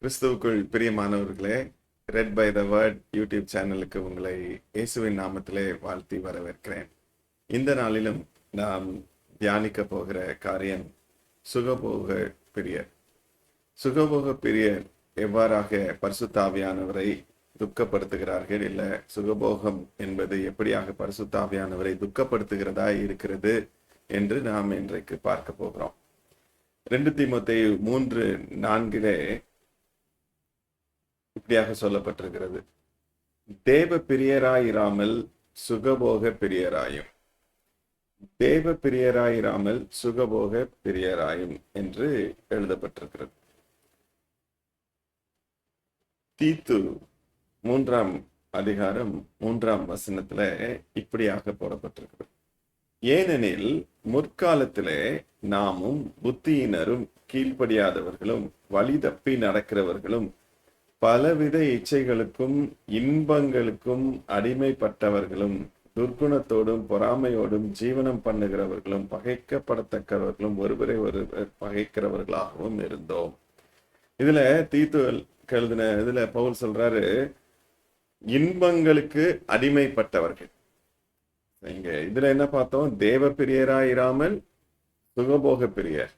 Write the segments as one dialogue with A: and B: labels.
A: கிறிஸ்துவுக்குள் பிரியமானவர்களே, read by the word YouTube சேனலுக்கு உங்களை இயேசுவின் நாமத்திலே வாழ்த்தி வரவேற்கிறேன். இந்த நாளிலும் நாம் தியானிக்க போகிற காரியம் சுகபோக பிரியர். சுகபோக பிரியர் எவ்வாறாக பரிசுத்த ஆவியானவரை துக்கப்படுத்துகிறார்கள், இல்ல சுகபோகம் என்பது எப்படியாக பரிசுத்த ஆவியானவரை துக்கப்படுத்துகிறதா இருக்கிறது என்று நாம் இன்றைக்கு பார்க்க போகிறோம். 2 தீமோத்தேயு 3:4 இப்படியாக சொல்லப்பட்டிருக்கிறது, தேவ பிரியராயிராமல் சுகபோக பிரியராயும், தேவ பிரியராயிராமல் சுகபோக பிரியராயும் என்று எழுதப்பட்டிருக்கிறது. தீத்து 3:3 இப்படியாக போடப்பட்டிருக்கிறது, ஏனெனில் முற்காலத்திலே நாமும் புத்தியினரும் கீழ்ப்படியாதவர்களும் வழி தப்பி நடக்கிறவர்களும் பலவித இச்சைகளுக்கும் இன்பங்களுக்கும் அடிமைப்பட்டவர்களும் துர்க்குணத்தோடும் பொறாமையோடும் ஜீவனம் பண்ணுகிறவர்களும் பகைக்கப்படத்தக்கவர்களும் ஒருவரை ஒருவர் பகைக்கிறவர்களாகவும் இருந்தோம். இதுல தீத்து எழுதின இதுல பவுல் சொல்றாரு, இன்பங்களுக்கு அடிமைப்பட்டவர்கள். இங்க இதுல என்ன பார்த்தோம்? தேவ பிரியராயிராமல் சுகபோக பிரியர்,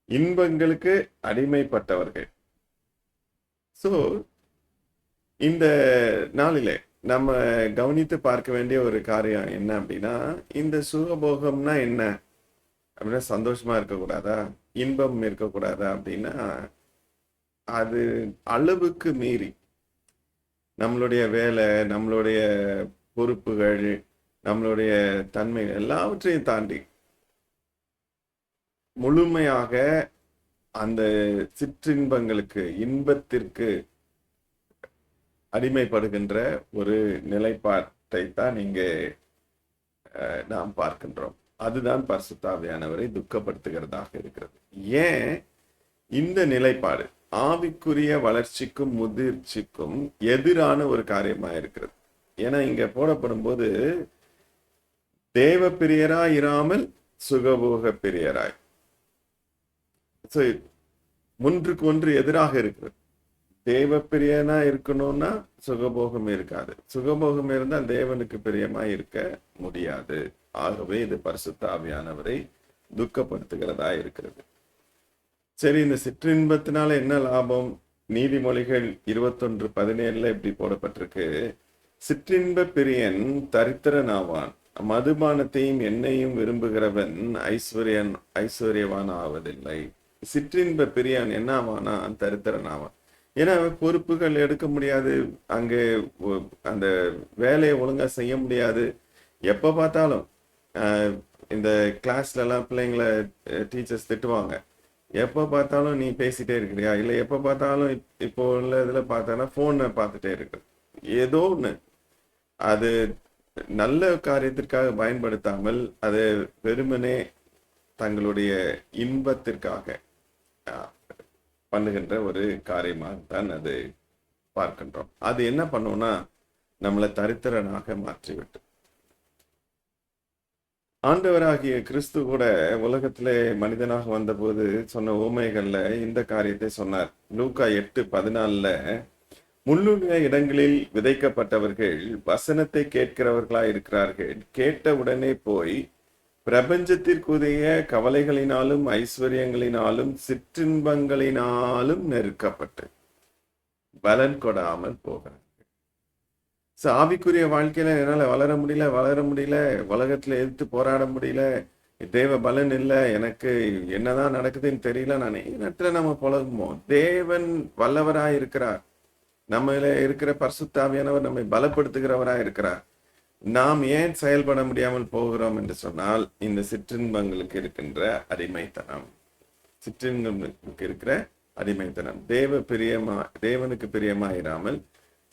A: இன்பங்களுக்கு அடிமைப்பட்டவர்கள். ஸோ இந்த நாளிலே நம்ம கவனித்து பார்க்க வேண்டிய ஒரு காரியம் என்ன அப்படின்னா, இந்த சுகபோகம்னா என்ன அப்படின்னா, சந்தோஷமா இருக்கக்கூடாதா, இன்பம் இருக்கக்கூடாதா அப்படின்னா, அது அளவுக்கு மீறி நம்மளுடைய வேலை, நம்மளுடைய பொறுப்புகள், நம்மளுடைய தன்மை எல்லாவற்றையும் தாண்டி முழுமையாக அந்த சிற்றின்பங்களுக்கு, இன்பத்திற்கு அடிமைப்படுகின்ற ஒரு நிலைப்பாட்டை தான் இங்கே நாம் பார்க்கின்றோம். அதுதான் பரிசுத்த ஆவியானவரை துக்கப்படுத்துகிறதாக இருக்கிறது. ஏன் இந்த நிலைப்பாடு ஆவிக்குரிய வளர்ச்சிக்கும் முதிர்ச்சிக்கும் எதிரான ஒரு காரியமா இருக்கிறது? ஏன்னா இங்க போடப்படும் போது தேவ பிரியராய் இராமல் சுகபோக பிரியராய், ஒன்றுக்கு ஒன்று எதிராக இருக்கிறது. தேவ பிரியனா இருக்கணும்னா சுகபோகம் இருக்காது, சுகபோகம் இருந்தால் தேவனுக்கு பிரியமா இருக்க முடியாது. ஆகவே இது பரிசுத்த ஆவியானவரை துக்கப்படுத்துகிறதா இருக்கிறது. சரி, இந்த சிற்றின்பத்தினால என்ன லாபம்? நீதிமொழிகள் 21:17 இப்படி போடப்பட்டிருக்கு, சிற்றின்ப பிரியன் தரித்திரனாவான், மதுபானத்தையும் எண்ணெயும் விரும்புகிறவன் ஐஸ்வர்யவான் ஆவதில்லை. சிற்றின்ப பிரியன் என்ன ஆவானா? தரித்திரன் ஆவான். ஏன்னா பொறுப்புகள் எடுக்க முடியாது, அங்கே அந்த வேலையை ஒழுங்கா செய்ய முடியாது. எப்ப பார்த்தாலும் இந்த கிளாஸ்ல எல்லாம் பிள்ளைங்களை டீச்சர்ஸ் திட்டுவாங்க, எப்ப பார்த்தாலும் நீ பேசிட்டே இருக்கிறியா, இல்லை எப்ப பார்த்தாலும் இப்போ உள்ள இதுல பார்த்தா போனை பார்த்துட்டே இருக்கு. ஏதோ ஒண்ணு அது நல்ல காரியத்திற்காக பயன்படுத்தாமல் அது வெறுமனே தங்களுடைய இன்பத்திற்காக பண்ணுகின்ற ஒரு காரியமாக தான் அது பார்க்கின்றோம். அது என்ன பண்ணுவோம்னா, நம்மளை தரித்திரனாக மாற்றிவிட்டு. ஆண்டவராகிய கிறிஸ்து கூட உலகத்திலே மனிதனாக வந்தபோது சொன்ன உவமைகள்ல இந்த காரியத்தை சொன்னார். லூக்கா 8:14 முள்ளுள்ள இடங்களில் விதைக்கப்பட்டவர்கள் வசனத்தை கேட்கிறவர்களாய் இருக்கிறார்கள், கேட்ட உடனே போய் பிரபஞ்சத்திற்குரிய கவலைகளினாலும் ஐஸ்வர்யங்களினாலும் சிற்றின்பங்களினாலும் நெருக்கப்பட்டு பலன் கொடாமல் போகிறார். ஆவிக்குரிய வாழ்க்கையில என்னால வளர முடியல, உலகத்துல எதிர்த்து போராட முடியல, தேவ பலன் இல்லை, எனக்கு என்னதான் நடக்குதுன்னு தெரியல, நான் நேரத்துல நம்ம புலகுவோம். தேவன் வல்லவராய் இருக்கிறார், நம்மள இருக்கிற பரிசுத்த ஆவியானவர் நம்மை பலப்படுத்துகிறவராய் இருக்கிறார். நாம் ஏன் செயல்பட முடியாமல் போகிறோம் என்று சொன்னால், இந்த சிற்றின்பங்களுக்கு இருக்கின்ற அடிமைத்தனம், சிற்றின்பங்களுக்கு இருக்கிற அடிமைத்தனம். தேவனுக்கு பிரியமாயிராமல்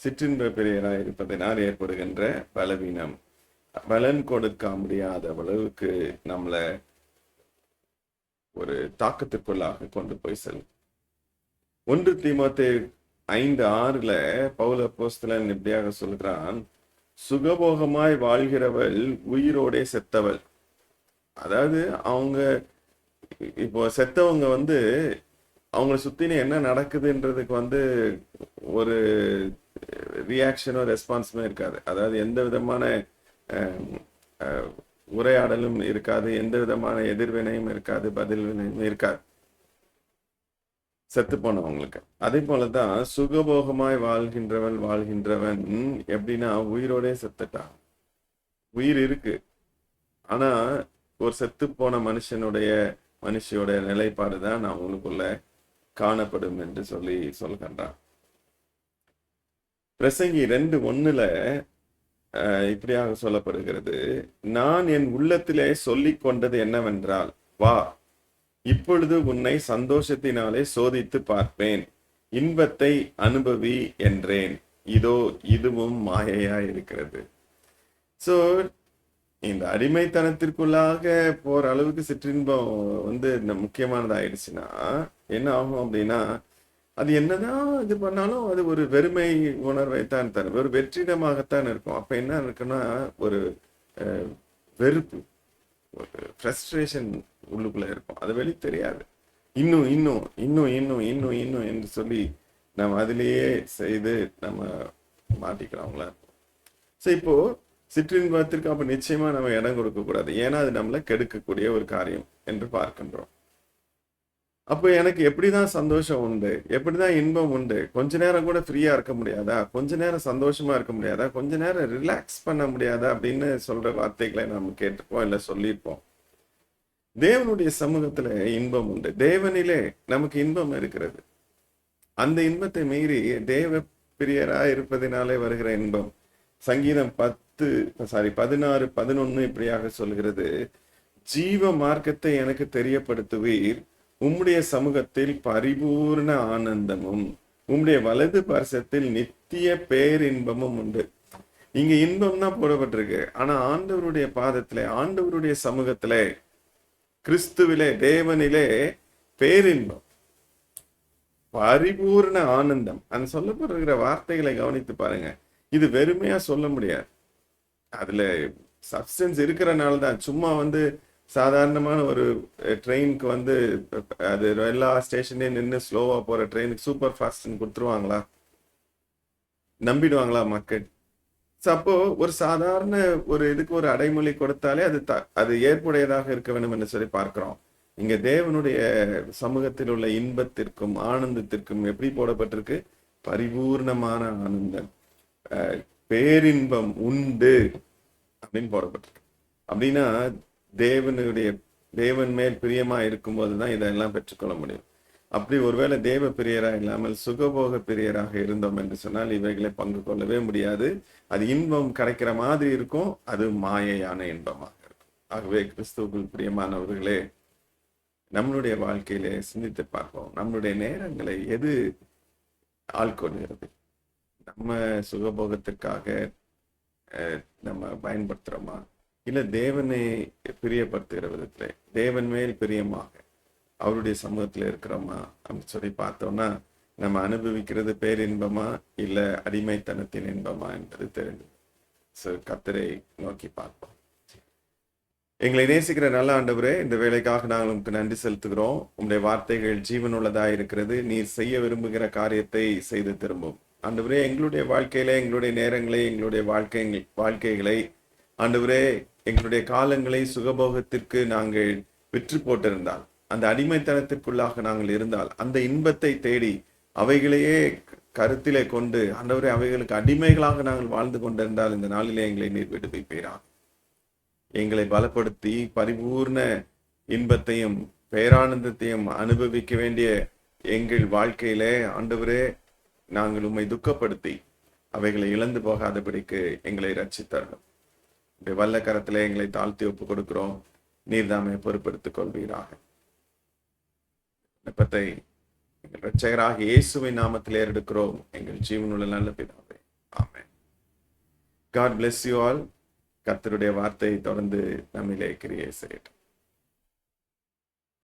A: சிற்றின்ப பிரியராய் இருப்பதனால் ஏற்படுகின்ற பலவீனம், பலன் கொடுக்க முடியாத அளவுக்கு நம்மளை ஒரு தாக்கத்திற்குள்ளாக கொண்டு போய் செல்லும். 1 தீமோத்தேயு 5:6 பவுல் அப்போஸ்தலன் இப்படியாக சொல்கிறான், சுகபோகமாய் வாழ்கிறவள் உயிரோடே செத்தவள். அதாவது அவங்க இப்போ செத்தவங்க அவங்கள சுத்தின என்ன நடக்குதுன்றதுக்கு ஒரு ரியாக்ஷனோ ரெஸ்பான்ஸுமே இருக்காது. அதாவது எந்த விதமான அஹ், அஹ், உரையாடலும் இருக்காது, எந்த விதமான எதிர்வினையும் இருக்காது, பதில் வினையும் இருக்காது செத்து போனவங்களுக்கு. அதே போலதான் சுகபோகமாய் வாழ்கின்றவன் எப்படின்னா உயிரோடே செத்துட்டான். உயிர் இருக்கு, ஆனா ஒரு செத்து போன மனுஷியோட நிலைப்பாடுதான் அவங்களுக்குள்ள காணப்படும் என்று சொல்கின்றான். பிரசங்கி 2:1 இப்படியாக சொல்லப்படுகிறது, நான் என் உள்ளத்திலே சொல்லிக் கொண்டது என்னவென்றால், வா, இப்பொழுது உன்னை சந்தோஷத்தினாலே சோதித்து பார்ப்பேன், இன்பத்தை அனுபவி என்றேன், இதோ இதுவும் மாயையா இருக்கிறது. சோ இந்த அடிமைத்தனத்திற்குள்ளாக போற அளவுக்கு சிற்றின்பம் முக்கியமானதாயிடுச்சுன்னா என்ன ஆகும் அப்படின்னா, அது என்னதான் இது பண்ணாலும் அது ஒரு வெறுமை உணர்வைத்தான் தரும், ஒரு வெற்றிடமாகத்தான் இருக்கும். அப்ப என்ன இருக்குன்னா ஒரு வெறுப்பு, ஒரு ஃப்ரஸ்ட்ரேஷன் உள்ளுக்குள்ள இருக்கும். அது வெளி தெரியாது. இன்னும் இன்னும் இன்னும் இன்னும் இன்னும் இன்னும் என்று சொல்லி நம்ம அதிலேயே செய்து நம்ம மாட்டிக்கிறோம்ல. ஸோ இப்போ சிற்றின்பத்திற்கு அப்ப நிச்சயமா நம்ம இடம் கொடுக்க கூடாது, ஏன்னா அது நம்மளை கெடுக்கக்கூடிய ஒரு காரியம் என்று பார்க்கின்றோம். அப்போ எனக்கு எப்படிதான் சந்தோஷம் உண்டு, எப்படிதான் இன்பம் உண்டு? கொஞ்ச நேரம் கூட ஃப்ரீயா இருக்க முடியாதா? கொஞ்ச நேரம் சந்தோஷமா இருக்க முடியாதா? கொஞ்ச நேரம் ரிலாக்ஸ் பண்ண முடியாதா? அப்படின்னு சொல்ற வார்த்தைகளை நம்ம கேட்டிருப்போம், இல்லை சொல்லியிருப்போம். தேவனுடைய சமூகத்துல இன்பம் உண்டு, தேவனிலே நமக்கு இன்பம் இருக்கிறது. அந்த இன்பத்தை மீறி தேவ பிரியரா இருப்பதினாலே வருகிற இன்பம். சங்கீதம் 16:11 இப்படியாக சொல்கிறது, ஜீவ மார்க்கத்தை எனக்கு தெரியப்படுத்துவீர், உம்முடைய சமூகத்தில் பரிபூர்ண ஆனந்தமும் உம்முடைய வலது பரிசத்தில் நித்திய பேரின்பமும் உண்டு. இங்க இன்பம் தான் போடப்பட்டிருக்கு, ஆனா ஆண்டவருடைய பாதத்திலே, ஆண்டவருடைய சமூகத்திலே, கிறிஸ்துவிலே, தேவனிலே பேரின்பம், பரிபூர்ண ஆனந்தம். அந்த சொல்லப்படுகிற வார்த்தைகளை கவனித்து பாருங்க. இது வெறுமையா சொல்ல முடியாது, அதுல சப்ஸ்டன்ஸ் இருக்கிறனால தான். சும்மா சாதாரணமான ஒரு ட்ரெயினுக்கு அது எல்லா ஸ்டேஷன்லயும் நின்று ஸ்லோவா போற ட்ரெயினுக்கு சூப்பர் ஃபாஸ்ட்னு கொடுத்துருவாங்களா? நம்பிடுவாங்களா மக்கள்? அப்போ ஒரு சாதாரண ஒரு இதுக்கு ஒரு அடைமொழி கொடுத்தாலே அது ஏற்புடையதாக இருக்க வேண்டும் என்று சொல்லி பார்க்கிறோம். இங்க தேவனுடைய சமூகத்தில் உள்ள இன்பத்திற்கும் ஆனந்தத்திற்கும் எப்படி போடப்பட்டிருக்கு? பரிபூர்ணமான ஆனந்தம், பேரின்பம் உண்டு அப்படின்னு போடப்பட்டிருக்கு. அப்படின்னா தேவன் மேல் பிரியமா இருக்கும்போது தான் இதெல்லாம் பெற்றுக்கொள்ள முடியும். அப்படி ஒருவேளை தேவ பிரியரா இல்லாமல் சுகபோக பிரியராக இருந்தோம் என்று சொன்னால் இவைகளை பங்கு கொள்ளவே முடியாது. அது இன்பம் கிடைக்கிற மாதிரி இருக்கும், அது மாயையான இன்பமாக இருக்கும். ஆகவே கிறிஸ்துவுக்குள் பிரியமானவர்களே, நம்மளுடைய வாழ்க்கையிலே சிந்தித்து பார்ப்போம், நம்மளுடைய நேரங்களை எது ஆள்கொள்கிறது? நம்ம சுகபோகத்திற்காக நம்ம பயன்படுத்துறோமா, இல்ல தேவனை பிரியப்படுத்துகிற விதத்துல, தேவன் மேல் பிரியமாக அவருடைய சமூகத்துல இருக்கிறோமா அப்படின்னு சொல்லி பார்த்தோம்னா நம்ம அனுபவிக்கிறது பேரின்பமா இல்ல அடிமைத்தனத்தின் இன்பமா என்பது தெரிஞ்சு கர்த்தரை நோக்கி பார்ப்போம். எங்களை நேசிக்கிற நல்ல ஆண்டவரே, இந்த வேலைக்காக நாங்கள் உங்களுக்கு நன்றி செலுத்துகிறோம். உங்களுடைய வார்த்தைகள் ஜீவனுள்ளதா இருக்கிறது. நீர் செய்ய விரும்புகிற காரியத்தை செய்து திரும்பும். ஆண்டவரே, எங்களுடைய வாழ்க்கையில, எங்களுடைய நேரங்களை, எங்களுடைய வாழ்க்கைகளை ஆண்டவரே, எங்களுடைய காலங்களை சுகபோகத்திற்கு நாங்கள் விற்று போட்டிருந்தால், அந்த அடிமைத்தனத்திற்குள்ளாக நாங்கள் இருந்தால், அந்த இன்பத்தை தேடி அவைகளையே கருத்திலே கொண்டு ஆண்டவரே அவைகளுக்கு அடிமைகளாக நாங்கள் வாழ்ந்து கொண்டிருந்தால், இந்த நாளிலே எங்களை நீர் விடுவிப்பீராக. எங்களை பலப்படுத்தி பரிபூர்ண இன்பத்தையும் பேரானந்தத்தையும் அனுபவிக்க வேண்டிய எங்கள் வாழ்க்கையிலே ஆண்டவரே நாங்கள் உம்மை துக்கப்படுத்தி அவைகளை இழந்து போகாதபடிக்கு எங்களை ரட்சித்தரணும். வல்ல கரத்திலே எங்களை தாழ்த்தி ஒப்பு கொடுக்கிறோம். நீர் தாமே பொறுப்பெடுத்துக் கொள்வீராக. விண்ணப்பத்தை எங்கள் இரட்சகராக இயேசுவின் நாமத்திலே எடுக்கிறோம், எங்கள் ஜீவனுள்ள நல்ல பிதாவே, ஆமென். God bless you all. கர்த்தருடைய வார்த்தை தொடர்ந்து நம்மிலே கிரியை செய்யட்டும்.